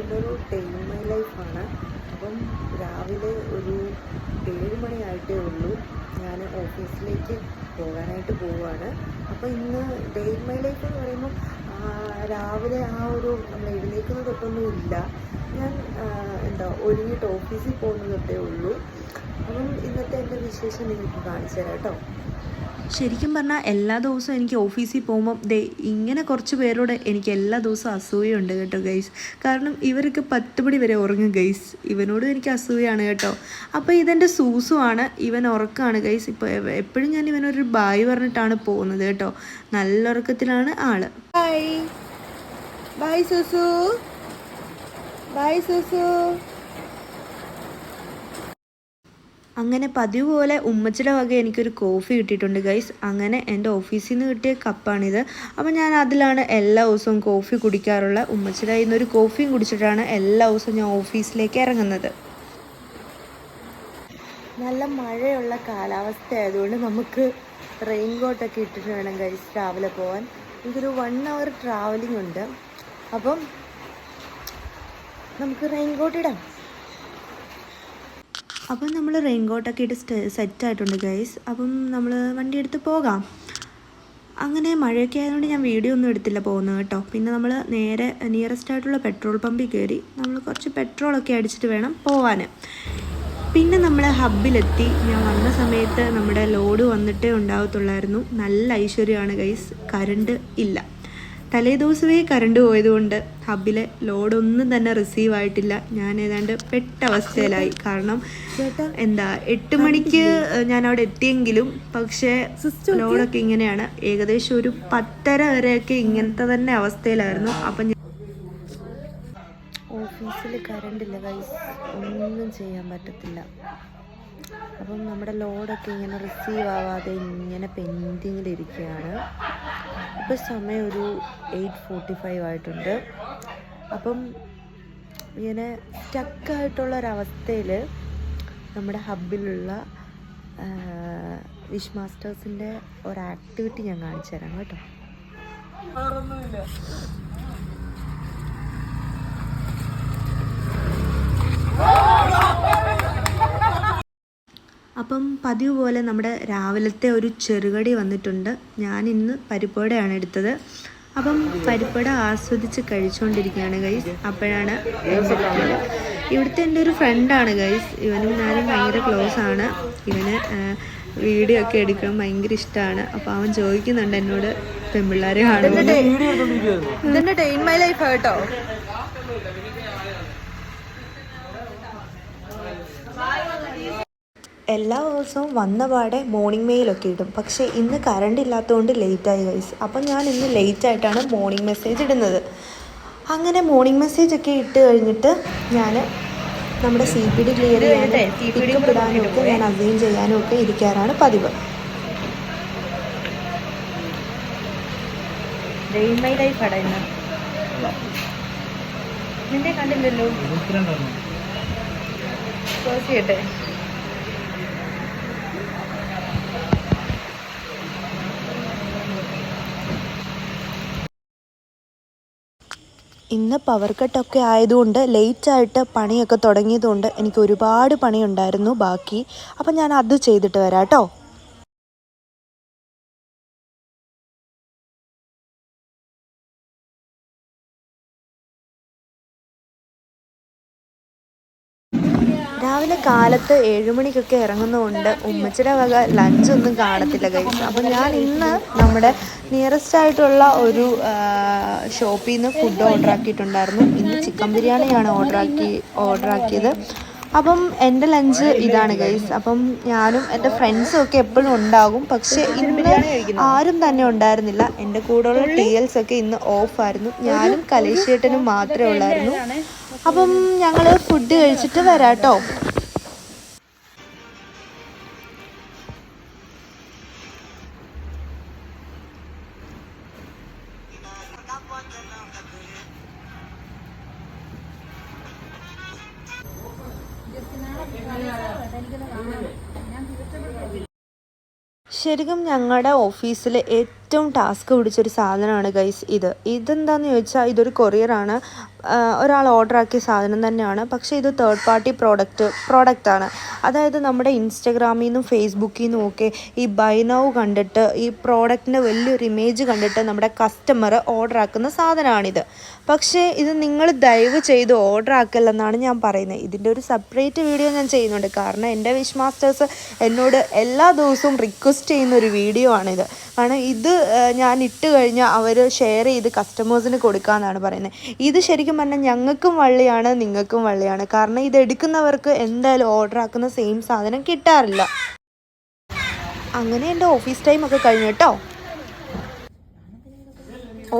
ഇതൊരു day in my ലൈഫാണ്. അപ്പം രാവിലെ ഒരു 7 മണിയായിട്ടേ ഉള്ളൂ. ഞാൻ ഓഫീസിലേക്ക് പോകാനായിട്ട് പോവുകയാണ്. അപ്പോൾ ഇന്ന് ഡേ ഇൻ മൈ ലൈഫ് എന്ന് പറയുമ്പോൾ രാവിലെ ആ ഒരു നമ്മൾ എഴുന്നേൽക്കുന്ന തൊട്ടൊന്നും ഇല്ല. ഞാൻ ഒരുങ്ങിയിട്ട് ഓഫീസിൽ പോകുന്നത് തൊട്ടേ ഉള്ളൂ. അപ്പം ഇന്നത്തെ എൻ്റെ വിശേഷം നിങ്ങൾക്ക് കാണിച്ചു തരാം കേട്ടോ. ശരിക്കും പറഞ്ഞാൽ എല്ലാ ദിവസവും എനിക്ക് ഓഫീസിൽ പോകുമ്പം ഇങ്ങനെ കുറച്ച് പേരോട് എനിക്ക് എല്ലാ ദിവസവും അസൂയുണ്ട് കേട്ടോ ഗൈസ്. കാരണം ഇവർക്ക് 10 മണി വരെ ഉറങ്ങും ഗൈസ്. ഇവനോടും എനിക്ക് അസൂയാണ് കേട്ടോ. അപ്പോൾ ഇതെൻ്റെ സൂസുമാണ്, ഇവൻ ഉറക്കമാണ് ഗൈസ്. ഇപ്പോൾ എപ്പോഴും ഞാൻ ഇവനൊരു ബായ് പറഞ്ഞിട്ടാണ് പോകുന്നത് കേട്ടോ. നല്ല ഉറക്കത്തിലാണ് ആള്. Bye bye Susu, bye Susu. അങ്ങനെ പതിവ് പോലെ ഉമ്മച്ചിയുടെ വക എനിക്കൊരു കോഫി കിട്ടിയിട്ടുണ്ട് ഗൈസ്. അങ്ങനെ എൻ്റെ ഓഫീസിൽ നിന്ന് കിട്ടിയ കപ്പാണിത്. അപ്പോൾ ഞാൻ അതിലാണ് എല്ലാ ദിവസവും കോഫി കുടിക്കാറുള്ള. ഉമ്മച്ചിയുടെ കയ്യിൽ നിന്നൊരു കോഫിയും കുടിച്ചിട്ടാണ് എല്ലാ ദിവസവും ഞാൻ ഓഫീസിലേക്ക് ഇറങ്ങുന്നത്. നല്ല മഴയുള്ള കാലാവസ്ഥ ആയതുകൊണ്ട് നമുക്ക് റെയിൻ കോട്ടൊക്കെ ഇട്ടിട്ട് വേണം ഗൈസ് രാവിലെ പോകാൻ. എനിക്കൊരു 1 hour ട്രാവലിംഗ് ഉണ്ട്. അപ്പം നമുക്ക് റെയിൻ കോട്ട് ഇടാം. അപ്പം നമ്മൾ റെയിൻ കോട്ടൊക്കെ ഇട്ട് സെറ്റായിട്ടുണ്ട് ഗൈസ്. അപ്പം നമ്മൾ വണ്ടി എടുത്ത് പോകാം. അങ്ങനെ മഴയൊക്കെ ആയതുകൊണ്ട് ഞാൻ വീഡിയോ ഒന്നും എടുത്തില്ല പോകുന്നത് കേട്ടോ. പിന്നെ നമ്മൾ നേരെ നിയറസ്റ്റ് ആയിട്ടുള്ള പെട്രോൾ പമ്പിൽ കയറി നമ്മൾ കുറച്ച് പെട്രോളൊക്കെ അടിച്ചിട്ട് വേണം പോകാൻ. പിന്നെ നമ്മൾ ഹബ്ബിലെത്തി. ഞാൻ വന്ന സമയത്ത് നമ്മുടെ ലോഡ് വന്നിട്ടേ ഉണ്ടാകത്തുള്ളായിരുന്നു. നല്ല ഐശ്വര്യമാണ് ഗൈസ്, കറണ്ട് ഇല്ല. തലേ ദിവസമേ കറണ്ട് പോയതുകൊണ്ട് ഹബ്ബിലെ ലോഡൊന്നും തന്നെ റിസീവ് ആയിട്ടില്ല. ഞാൻ ഏതാണ്ട് പെട്ട അവസ്ഥയിലായി. കാരണം 8 മണിക്ക് ഞാൻ അവിടെ എത്തിയെങ്കിലും പക്ഷേ ലോഡൊക്കെ ഇങ്ങനെയാണ്. ഏകദേശം ഒരു 10:30 വരെയൊക്കെ ഇങ്ങനത്തെ തന്നെ അവസ്ഥയിലായിരുന്നു. അപ്പം ഓഫീസിൽ കറണ്ടില്ല ഗൈസ്, ഒന്നും ചെയ്യാൻ പറ്റത്തില്ല. അപ്പം നമ്മുടെ ലോഡൊക്കെ ഇങ്ങനെ റിസീവ് ആവാതെ ഇങ്ങനെ പെൻഡിങ്ങിലിരിക്കുകയാണ്. ഇപ്പോൾ സമയം ഒരു 8:45 ആയിട്ടുണ്ട്. അപ്പം ഇങ്ങനെ സ്റ്റക്കായിട്ടുള്ളൊരവസ്ഥയിൽ നമ്മുടെ ഹബ്ബിലുള്ള വിഷ് മാസ്റ്റേഴ്സിൻ്റെ ഒരു ആക്ടിവിറ്റി ഞാൻ കാണിച്ചു തരാം കേട്ടോ. അപ്പം പതിവ് പോലെ നമ്മുടെ രാവിലത്തെ ഒരു ചെറുകടി വന്നിട്ടുണ്ട്. ഞാൻ ഇന്ന് പരിപ്പുവടയാണ് എടുത്തത്. അപ്പം പരിപ്പുവട ആസ്വദിച്ച് കഴിച്ചുകൊണ്ടിരിക്കുകയാണ് ഗൈസ്. അപ്പോഴാണ് ഇവിടുത്തെ എൻ്റെ ഒരു ഫ്രണ്ടാണ് ഗൈസ്. ഇവനും ഞാനും ഭയങ്കര ക്ലോസ് ആണ്. ഇവന് വീഡിയോ ഒക്കെ എടുക്കണം ഭയങ്കര ഇഷ്ടമാണ്. അപ്പോൾ അവൻ ചോദിക്കുന്നുണ്ട് എന്നോട് പെൺപിള്ളേരെ കാണുന്നത്. ഇതിൻ്റെ ഡേ ഇൻ മൈ ലൈഫ് കേട്ടോ. എല്ലാ ദിവസവും വന്നപാടെ മോർണിംഗ് മെയിലൊക്കെ ഇടും. പക്ഷേ ഇന്ന് കറണ്ട് ഇല്ലാത്തതുകൊണ്ട് ലേറ്റായി ഗൈസ്. അപ്പം ഞാൻ ഇന്ന് ലേറ്റായിട്ടാണ് മോർണിംഗ് മെസ്സേജ് ഇടുന്നത്. അങ്ങനെ മോർണിംഗ് മെസ്സേജൊക്കെ ഇട്ട് കഴിഞ്ഞിട്ട് ഞാൻ നമ്മുടെ CPD ക്ലിയർ ചെയ്യാനും പിക്കപ്പ് ഇടാനും ഒക്കെ ഞാൻ അസൈൻ ചെയ്യാനും ഒക്കെ ഇരിക്കാറാണ് പതിവ്. ഡേ ഇൻ മൈ ലൈഫ് അട ഇന്ന് നിന്റെ കണ്ടില്ലല്ലോ. ചെയ്യട്ടെ. ഇന്ന് പവർ കട്ടൊക്കെ ആയതുകൊണ്ട് ലേറ്റായിട്ട് പണിയൊക്കെ തുടങ്ങിയതുകൊണ്ട് എനിക്ക് ഒരുപാട് പണിയുണ്ടായിരുന്നു ബാക്കി. അപ്പം ഞാൻ അത് ചെയ്തിട്ട് വരാം കേട്ടോ. രാവിലെ കാലത്ത് 7 മണിക്കൊക്കെ ഇറങ്ങുന്നതുകൊണ്ട് ഉമ്മച്ചിയുടെ വക ലഞ്ചൊന്നും കാണത്തില്ല ഗൈസ്. അപ്പം ഞാൻ ഇന്ന് നമ്മുടെ നിയറസ്റ്റ് ആയിട്ടുള്ള ഒരു ഷോപ്പിൽ നിന്ന് ഫുഡ് ഓർഡർ ആക്കിയിട്ടുണ്ടായിരുന്നു. ഇന്ന് ചിക്കൻ ബിരിയാണിയാണ് ഓർഡർ ആക്കിയത്. അപ്പം എൻ്റെ ലഞ്ച് ഇതാണ് ഗൈസ്. അപ്പം ഞാനും എൻ്റെ ഫ്രണ്ട്സും ഒക്കെ എപ്പോഴും ഉണ്ടാകും. പക്ഷേ ഇന്ന് ആരും തന്നെ ഉണ്ടായിരുന്നില്ല. എൻ്റെ കൂടെയുള്ള TLs ഒക്കെ ഇന്ന് ഓഫായിരുന്നു. ഞാനും കലേശേട്ടനും മാത്രമേ ഉള്ളായിരുന്നു. അപ്പം ഞങ്ങൾ ഫുഡ് കഴിച്ചിട്ട് വരാം കേട്ടോ. ശരിക്കും ഞങ്ങളുടെ ഓഫീസിൽ ഏറ്റവും ടാസ്ക് പിടിച്ചൊരു സാധനമാണ് ഗൈസ് ഇതെന്താണെന്ന് ചോദിച്ചാൽ ഇതൊരു കൊറിയറാണ്. ഒരാൾ ഓർഡർ ആക്കിയ സാധനം തന്നെയാണ്, പക്ഷേ ഇത് തേർഡ് പാർട്ടി പ്രോഡക്റ്റാണ്. അതായത് നമ്മുടെ ഇൻസ്റ്റഗ്രാമിൽ നിന്നും ഫേസ്ബുക്കിൽ നിന്നും ഒക്കെ ഈ ബൈ നൗ കണ്ടിട്ട് ഈ പ്രോഡക്റ്റിൻ്റെ വലിയൊരു ഇമേജ് കണ്ടിട്ട് നമ്മുടെ കസ്റ്റമർ ഓർഡർ ആക്കുന്ന സാധനമാണിത്. പക്ഷേ ഇത് നിങ്ങൾ ദയവ് ചെയ്ത് ഓർഡർ ആക്കല്ലെന്നാണ് ഞാൻ പറയുന്നത്. ഇതിൻ്റെ ഒരു സെപ്പറേറ്റ് വീഡിയോ ഞാൻ ചെയ്യുന്നുണ്ട്, കാരണം എൻ്റെ വിഷ് മാസ്റ്റേഴ്സ് എന്നോട് എല്ലാ ദിവസവും റിക്വസ്റ്റ് ചെയ്യുന്ന ഒരു വീഡിയോ ആണിത്. കാരണം ഇത് ഞാൻ ഇട്ട് കഴിഞ്ഞാൽ അവർ ഷെയർ ചെയ്ത് കസ്റ്റമേഴ്സിന് കൊടുക്കാമെന്നാണ് പറയുന്നത്. ഇത് ശരിക്കും പറഞ്ഞാൽ ഞങ്ങൾക്കും വള്ളിയാണ്, നിങ്ങൾക്കും വള്ളിയാണ്. കാരണം ഇത് എടുക്കുന്നവർക്ക് എന്തായാലും ഓർഡർ ആക്കുന്ന സെയിം സാധനം കിട്ടാറില്ല. അങ്ങനെ എൻ്റെ ഓഫീസ് ടൈമൊക്കെ കഴിഞ്ഞു കേട്ടോ.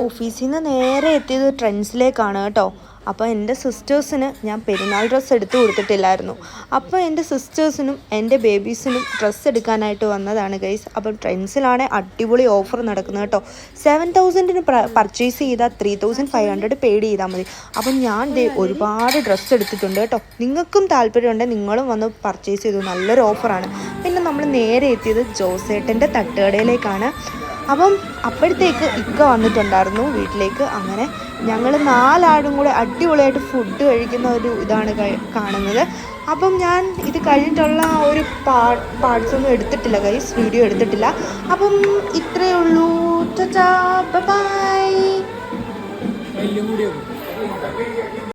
ഓഫീസിൽ നിന്ന് നേരെ എത്തിയത് ട്രെൻഡ്സിലേക്കാണ് കേട്ടോ. അപ്പോൾ എൻ്റെ സിസ്റ്റേഴ്സിന് ഞാൻ പെരുന്നാൾ ഡ്രസ്സ് എടുത്തു കൊടുത്തിട്ടില്ലായിരുന്നു. അപ്പോൾ എൻ്റെ സിസ്റ്റേഴ്സിനും എൻ്റെ ബേബീസിനും ഡ്രസ്സ് എടുക്കാനായിട്ട് വന്നതാണ് ഗൈസ്. അപ്പം ട്രെൻഡ്സിലാണ് അടിപൊളി ഓഫർ നടക്കുന്നത് കേട്ടോ. 7,000-ന് പർച്ചേസ് ചെയ്താൽ 3,500 പെയ്ഡ് ചെയ്താൽ മതി. അപ്പം ഞാൻ ഒരുപാട് ഡ്രസ്സ് എടുത്തിട്ടുണ്ട് കേട്ടോ. നിങ്ങൾക്കും താല്പര്യമുണ്ടെങ്കിൽ നിങ്ങളും വന്ന് പർച്ചേസ് ചെയ്തു, നല്ലൊരു ഓഫറാണ്. പിന്നെ നമ്മൾ നേരെ എത്തിയത് ജോസേട്ടൻ്റെ തട്ടുകടയിലേക്കാണ്. അപ്പം അപ്പോഴത്തേക്ക് ഇക്ക വന്നിട്ടുണ്ടായിരുന്നു വീട്ടിലേക്ക്. അങ്ങനെ ഞങ്ങൾ 4 ആളും കൂടെ അടിപൊളിയായിട്ട് ഫുഡ് കഴിക്കുന്ന ഒരു ഇതാണ് കാണുന്നത്. അപ്പം ഞാൻ ഇത് കഴിഞ്ഞിട്ടുള്ള ഒരു പാർട്സൊന്നും എടുത്തിട്ടില്ല ഗൈസ്, വീഡിയോ എടുത്തിട്ടില്ല. അപ്പം ഇത്രയേ ഉള്ളൂ. ബൈ.